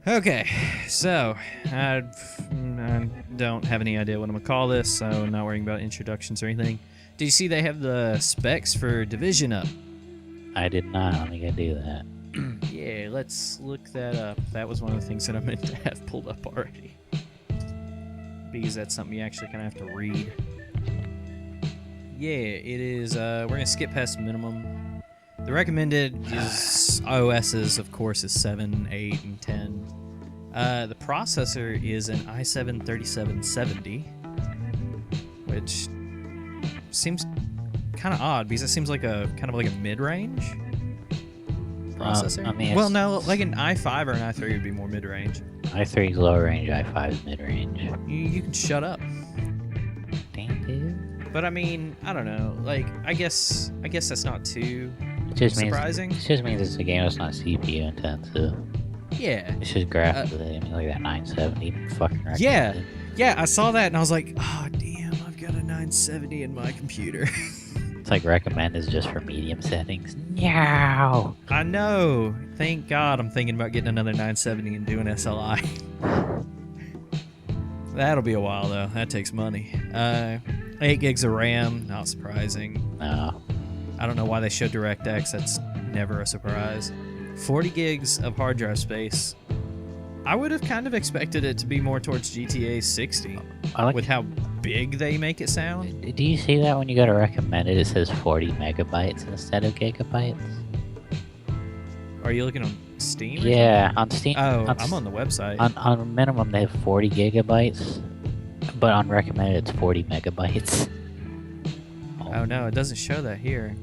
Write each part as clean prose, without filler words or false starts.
Okay, so I don't have any idea what I'm gonna call this, so I'm not worrying about introductions or anything. Do you see they have the specs for Division up? I did not. Let me go do that. Yeah, let's look that up. That was one of the things that I meant to have pulled up already. Because that's something you actually kind of have to read. Yeah, it is. We're going to skip past minimum. The recommended is OSs, of course, is 7, 8, and 10. The processor is an i7-3770, which seems kind of odd because it seems like a kind of like a mid-range processor. I mean, well, no, like an i5 or an i3 would be more mid-range. i3 is low range, i5 is mid range. You can shut up. Damn, dude. But I mean, I don't know. Like, I guess that's not too It just surprising. Means, it just means it's a game that's not CPU intensive. Yeah. It's just graphically. I mean, like that 970 fucking recommended. Yeah, I saw that and I was like, oh, damn, I've got a 970 in my computer. It's like recommended just for medium settings. No. I know. Thank God I'm thinking about getting another 970 and doing SLI. That'll be a while, though. That takes money. 8 gigs of RAM, not surprising. No. I don't know why they show DirectX. That's never a surprise. 40 gigs of hard drive space. I would have kind of expected it to be more towards GTA 60 with how big they make it sound. Do you see that when you go to recommended, it says 40 megabytes instead of gigabytes? Are you looking on Steam? Yeah, on Steam. Oh, I'm on the website. On minimum, they have 40 gigabytes, but on recommended, it's 40 megabytes. Oh no, it doesn't show that here.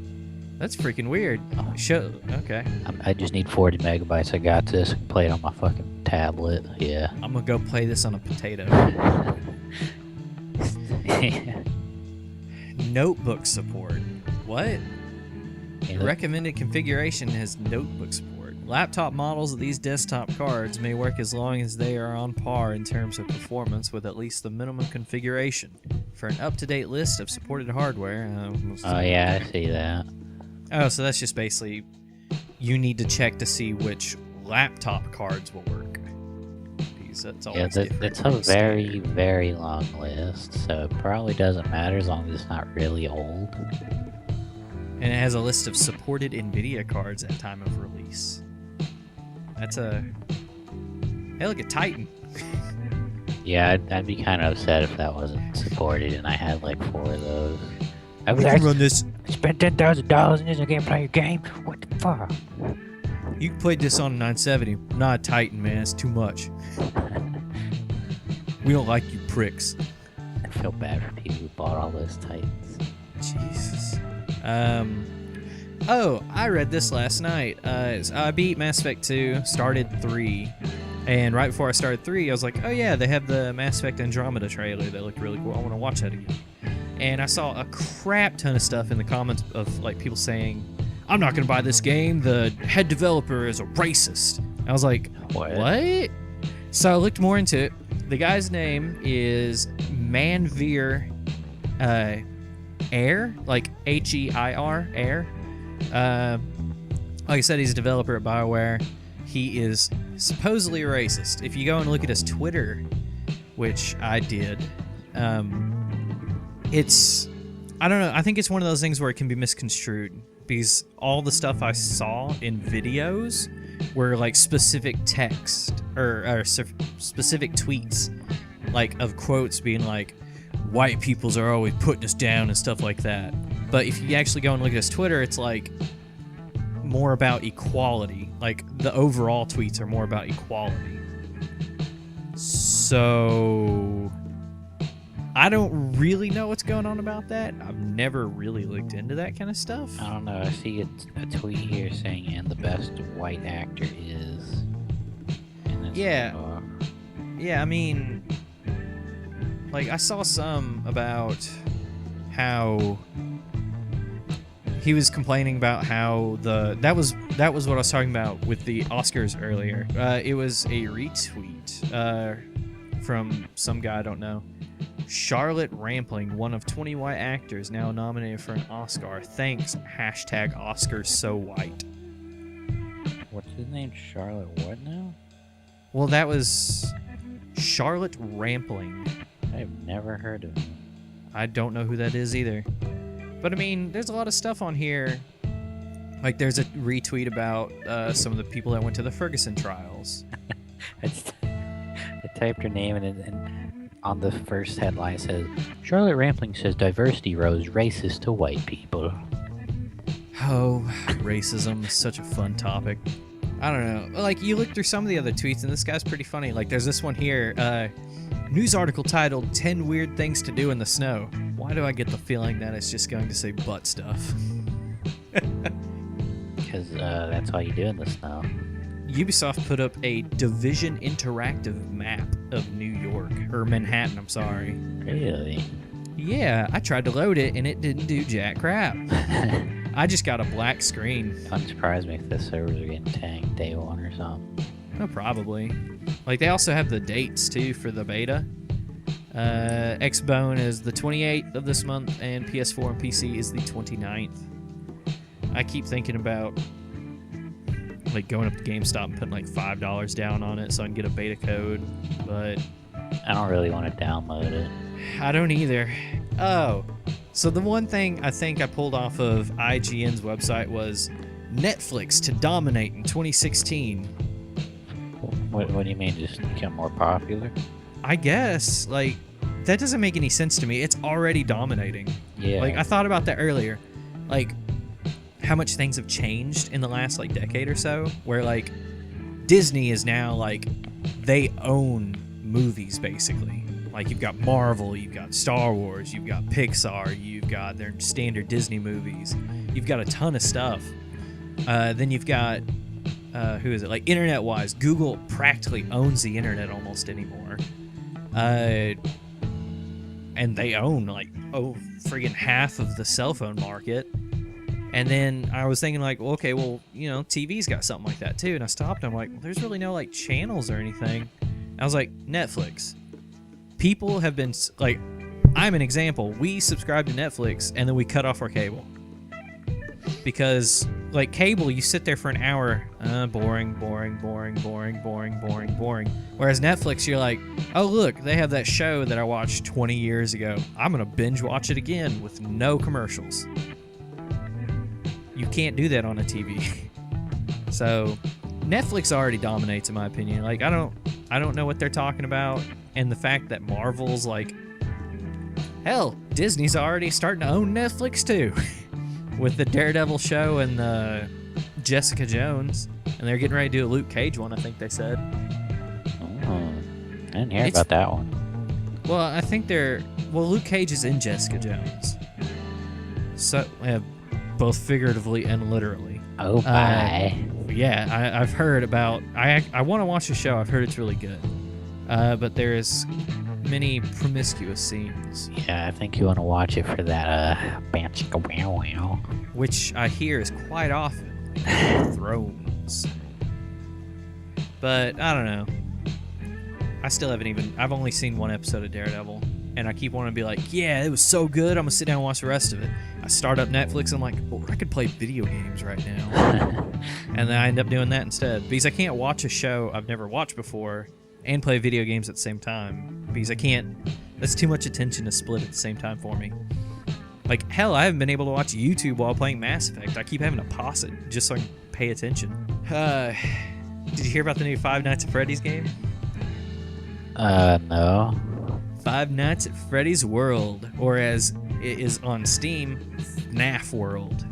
That's freaking weird. Okay. I just need 40 megabytes. I got this. I can play it on my fucking tablet. Yeah. I'm gonna go play this on a potato. Notebook support. What? Recommended configuration has notebook support. Laptop models of these desktop cards may work as long as they are on par in terms of performance with at least the minimum configuration. For an up-to-date list of supported hardware... oh yeah, I see that. Oh, so that's just basically you need to check to see which laptop cards will work. That's it's a very, very long list, so it probably doesn't matter as long as it's not really old. And it has a list of supported NVIDIA cards at time of release. That's a... Hey, look at Titan. Yeah, I'd be kind of upset if that wasn't supported and I had like 4 of those. I can run this. Spent $10,000 and this can't play your game? What the fuck? You played this on a 970, not a Titan, man. It's too much. We don't like you pricks. I feel bad for people who bought all those Titans. Jesus. Oh, I read this last night. I beat Mass Effect 2, started 3, and right before I started 3, I was like, oh yeah, they have the Mass Effect Andromeda trailer that looked really cool. I want to watch that again. And I saw a crap ton of stuff in the comments of like people saying, I'm not going to buy this game. The head developer is a racist. I was like, what? So I looked more into it. The guy's name is Manveer Air, like H-E-I-R, Air. Like I said, he's a developer at BioWare. He is supposedly a racist. If you go and look at his Twitter, which I did, it's, I don't know, I think it's one of those things where it can be misconstrued because all the stuff I saw in videos were like specific text or specific tweets, like of quotes being like, white peoples are always putting us down and stuff like that. But if you actually go and look at his Twitter, it's like more about equality. Like the overall tweets are more about equality. So I don't really know what's going on about that. I've never really looked into that kind of stuff. I don't know. I see a tweet here saying, and the best white actor is. Yeah. Yeah, I mean, like I saw some about how he was complaining about how that was what I was talking about with the Oscars earlier. It was a retweet from some guy I don't know. Charlotte Rampling, one of 20 white actors now nominated for an Oscar. Thanks, #Oscars so white. What's his name? Charlotte what now? Well, that was Charlotte Rampling. I've never heard of him. I don't know who that is either. But I mean, there's a lot of stuff on here. Like, there's a retweet about some of the people that went to the Ferguson trials. I typed her name and on the first headline says, Charlotte Rampling says diversity rose racist to white people. Oh, racism is such a fun topic. I don't know. Like, you look through some of the other tweets, and this guy's pretty funny. Like, there's this one here. News article titled 10 Weird Things to Do in the Snow. Why do I get the feeling that it's just going to say butt stuff? Because that's all you do in the snow. Ubisoft put up a Division interactive map of New York. Or Manhattan, I'm sorry. Really? Yeah, I tried to load it, and it didn't do jack crap. I just got a black screen. Wouldn't surprise me if the servers are getting tanked day one or something. Oh, probably. Like, they also have the dates, too, for the beta. Xbone is the 28th of this month, and PS4 and PC is the 29th. I keep thinking about, like, going up to GameStop and putting, like, $5 down on it so I can get a beta code, but I don't really want to download it. I don't either. Oh, so the one thing I think I pulled off of IGN's website was Netflix to dominate in 2016. What do you mean, just become more popular? I guess, like, that doesn't make any sense to me. It's already dominating. Yeah. Like, I thought about that earlier. Like, how much things have changed in the last, like, decade or so, where, like, Disney is now, like, they own movies, basically. Like, you've got Marvel, you've got Star Wars, you've got Pixar, you've got their standard Disney movies. You've got a ton of stuff. Then you've got, who is it? Like, internet-wise, Google practically owns the internet almost anymore. And they own, like, friggin' half of the cell phone market. And then I was thinking, like, well, okay, well, you know, TV's got something like that, too. And I stopped, and I'm like, well, there's really no, like, channels or anything. And I was like, Netflix. People have been, like, I'm an example. We subscribe to Netflix, and then we cut off our cable. Because, like, cable, you sit there for an hour, boring. Whereas Netflix, you're like, oh, look, they have that show that I watched 20 years ago. I'm going to binge watch it again with no commercials. You can't do that on a TV. So, Netflix already dominates, in my opinion. Like, I don't know what they're talking about. And the fact that Marvel's like, hell, Disney's already starting to own Netflix too. With the Daredevil show and the Jessica Jones. And they're getting ready to do a Luke Cage one, I think they said. Oh, I didn't hear about that one. Well, I think Luke Cage is in Jessica Jones. So, both figuratively and literally. Oh, my. Yeah, I've heard about, I want to watch the show. I've heard it's really good. But there's many promiscuous scenes. Yeah, I think you want to watch it for that, wow. Which I hear is quite often Game of Thrones. But, I don't know. I still haven't I've only seen one episode of Daredevil. And I keep wanting to be like, yeah, it was so good, I'm going to sit down and watch the rest of it. I start up Netflix, and I'm like, well, I could play video games right now. And then I end up doing that instead. Because I can't watch a show I've never watched before and play video games at the same time. Because I can't, that's too much attention to split at the same time for me. Like, hell, I haven't been able to watch YouTube while playing Mass Effect. I keep having to pause it just so I can pay attention. Did you hear about the new Five Nights at Freddy's game? No. Five Nights at Freddy's World, or as it is on Steam, FNAF World.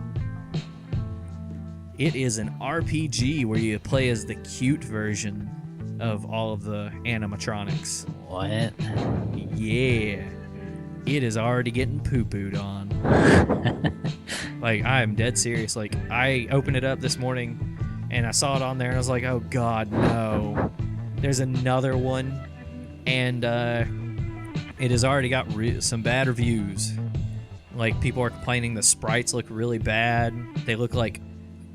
It is an RPG where you play as the cute version of all of the animatronics. What? Yeah. It is already getting poo-pooed on. Like, I am dead serious. Like, I opened it up this morning, and I saw it on there, and I was like, oh god, no. There's another one, and it has already got some bad reviews. Like, people are complaining the sprites look really bad. They look like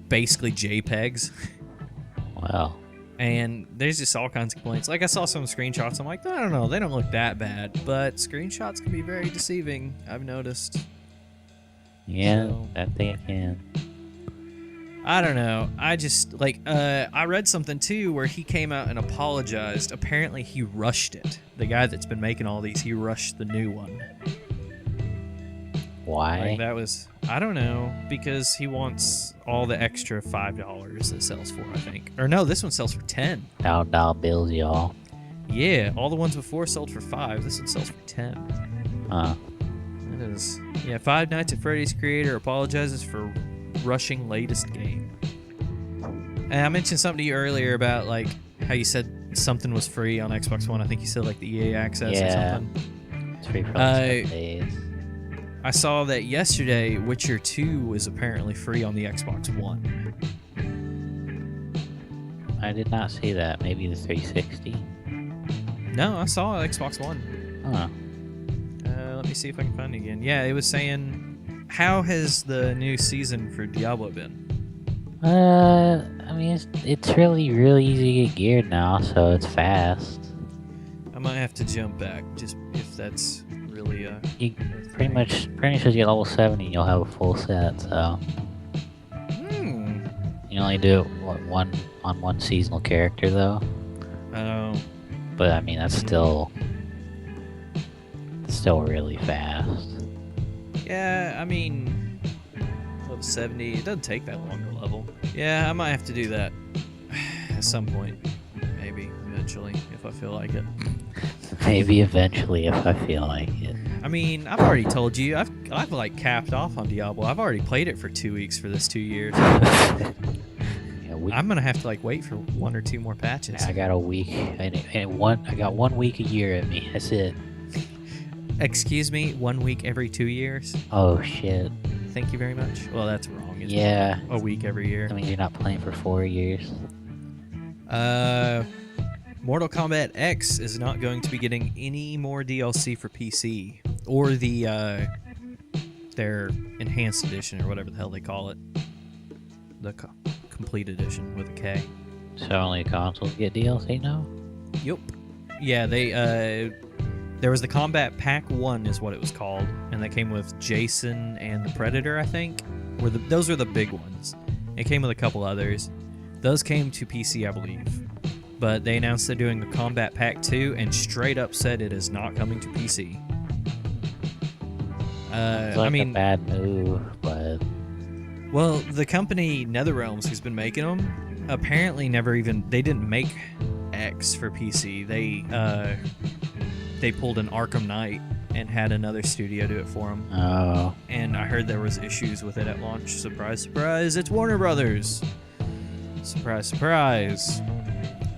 basically JPEGs. Well. And there's just all kinds of complaints. Like, I saw some screenshots. I'm like, I don't know. They don't look that bad. But screenshots can be very deceiving, I've noticed. Yeah, So, that they can. I don't know. I just like I read something too where he came out and apologized. Apparently he rushed it. The guy that's been making all these, he rushed the new one. Why? Like that was, I don't know, because he wants all the extra $5 it sells for, I think. Or no, this one sells for 10. $1 bills, y'all. Yeah, all the ones before sold for 5. This one sells for 10. Huh. It is. Yeah, Five Nights at Freddy's creator apologizes for rushing latest game. And I mentioned something to you earlier about like how you said something was free on Xbox One. I think you said like the EA access or something. It's free for like 7 days. I saw that yesterday Witcher 2 was apparently free on the Xbox One. I did not see that. Maybe the 360. No, I saw Xbox One. Huh. Let me see if I can find it again. Yeah, it was saying, how has the new season for Diablo been? I mean, it's really easy to get geared now, so it's fast. I might have to jump back, just if that's really You pretty much just get level 70 and you'll have a full set, so... You only do it on one seasonal character, though. Oh. But, I mean, that's still really fast. Yeah, I mean, level 70, it doesn't take that long to level. Yeah, I might have to do that at some point. Maybe, eventually, if I feel like it. Maybe eventually if I feel like it. I mean, I've already told you, I've like capped off on Diablo. I've already played it for 2 weeks for this 2 years. I'm gonna have to like wait for 1 or 2 more patches. I got a week, I got 1 week a year at me. That's it. Excuse me, 1 week every 2 years? Oh shit. Thank you very much. Well, that's wrong. Isn't Yeah. it? A week every year. I mean, you're not playing for 4 years. Mortal Kombat X is not going to be getting any more DLC for PC or the their enhanced edition or whatever the hell they call it, the complete edition with a K. So only consoles get DLC now? Yep. Yeah, they there was the Combat Pack 1 is what it was called, and that came with Jason and the Predator, I think. Those were the big ones. It came with a couple others. Those came to PC, I believe. But they announced they're doing the Combat Pack 2 and straight up said it is not coming to PC. It's like I mean, a bad move, but... Well, the company NetherRealms, who's been making them, apparently they didn't make X for PC. They pulled an Arkham Knight and had another studio do it for them. Oh. And I heard there was issues with it at launch. Surprise, surprise, it's Warner Brothers. Surprise, surprise.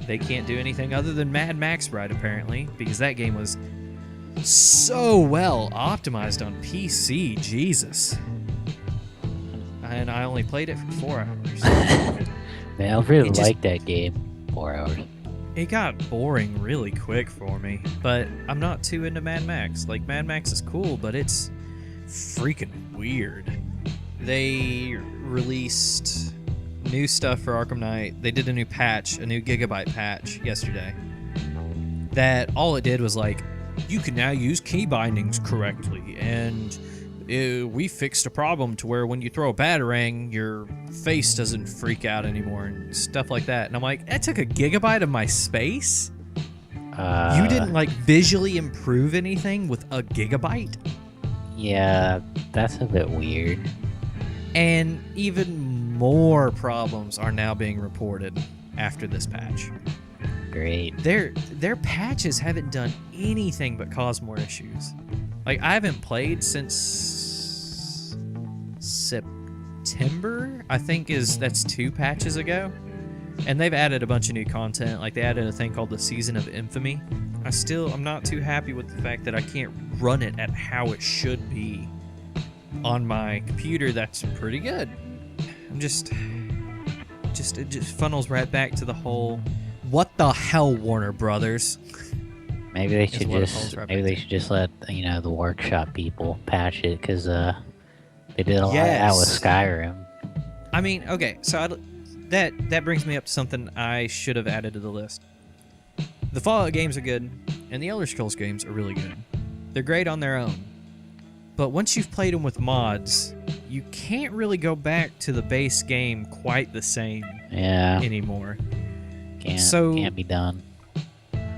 They can't do anything other than Mad Max Ride, apparently, because that game was so well optimized on PC. Jesus. And I only played it for 4 hours. Man, I really like that game. 4 hours. It got boring really quick for me, but I'm not too into Mad Max. Like, Mad Max is cool, but it's freaking weird. They released new stuff for Arkham Knight. They did a new patch, a new Gigabyte patch yesterday. That all it did was like, you can now use key bindings correctly, and we fixed a problem to where when you throw a batarang, your face doesn't freak out anymore and stuff like that. And I'm like, that took a gigabyte of my space? You didn't like visually improve anything with a gigabyte? Yeah, that's a bit weird. And even more problems are now being reported after this patch. Great. Their patches haven't done anything but cause more issues. Like, I haven't played since September, I think that's 2 patches ago. And they've added a bunch of new content. Like, they added a thing called the Season of Infamy. I'm not too happy with the fact that I can't run it at how it should be on my computer. That's pretty good. It just funnels right back to the whole, what the hell, Warner Brothers? Maybe they should just let the workshop people patch it, because they did a lot of that with Skyrim. I mean, okay, so that brings me up to something I should have added to the list. The Fallout games are good, and the Elder Scrolls games are really good. They're great on their own. But once you've played them with mods, you can't really go back to the base game quite the same Yeah, anymore. can't be done.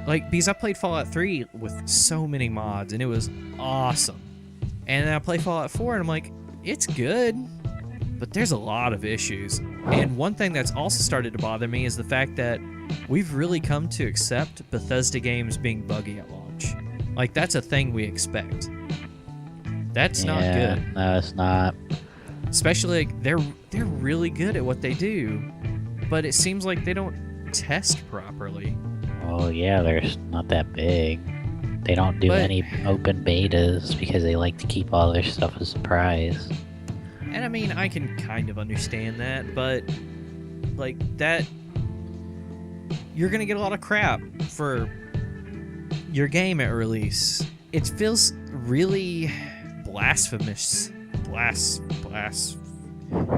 Like, because I played Fallout 3 with so many mods, and it was awesome. And then I play Fallout 4, and I'm like, it's good, but there's a lot of issues. And one thing that's also started to bother me is the fact that we've really come to accept Bethesda games being buggy at launch. Like, that's a thing we expect. That's not good. No, it's not. Especially, like, they're really good at what they do, but it seems like they don't test properly. Oh yeah, they're not that big. They don't do But- any open betas because they like to keep all their stuff a surprise. And I mean, I can kind of understand that, but like that, you're gonna get a lot of crap for your game at release. It feels really blasphemous.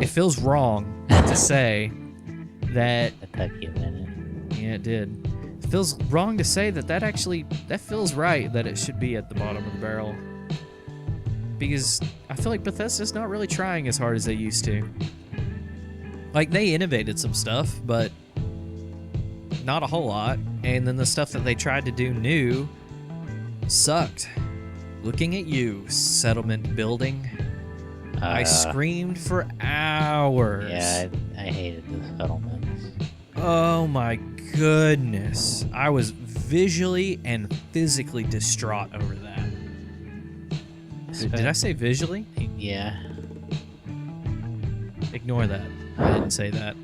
It feels wrong to say that. That took you a minute. Yeah, it did. It feels wrong to say that feels right that it should be at the bottom of the barrel. Because I feel like Bethesda's not really trying as hard as they used to. Like, they innovated some stuff, but not a whole lot. And then the stuff that they tried to do new sucked. Looking at you, settlement building. I screamed for hours. Yeah, I hated the settlements. Oh my goodness. I was visually and physically distraught over that. Did I say visually? Yeah. Ignore that. I didn't say that.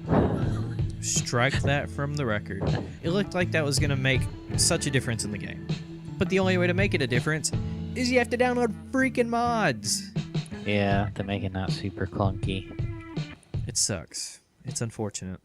Strike that from the record. It looked like that was going to make such a difference in the game. But the only way to make it a difference is you have to download freaking mods. Yeah, to make it not super clunky. It sucks. It's unfortunate.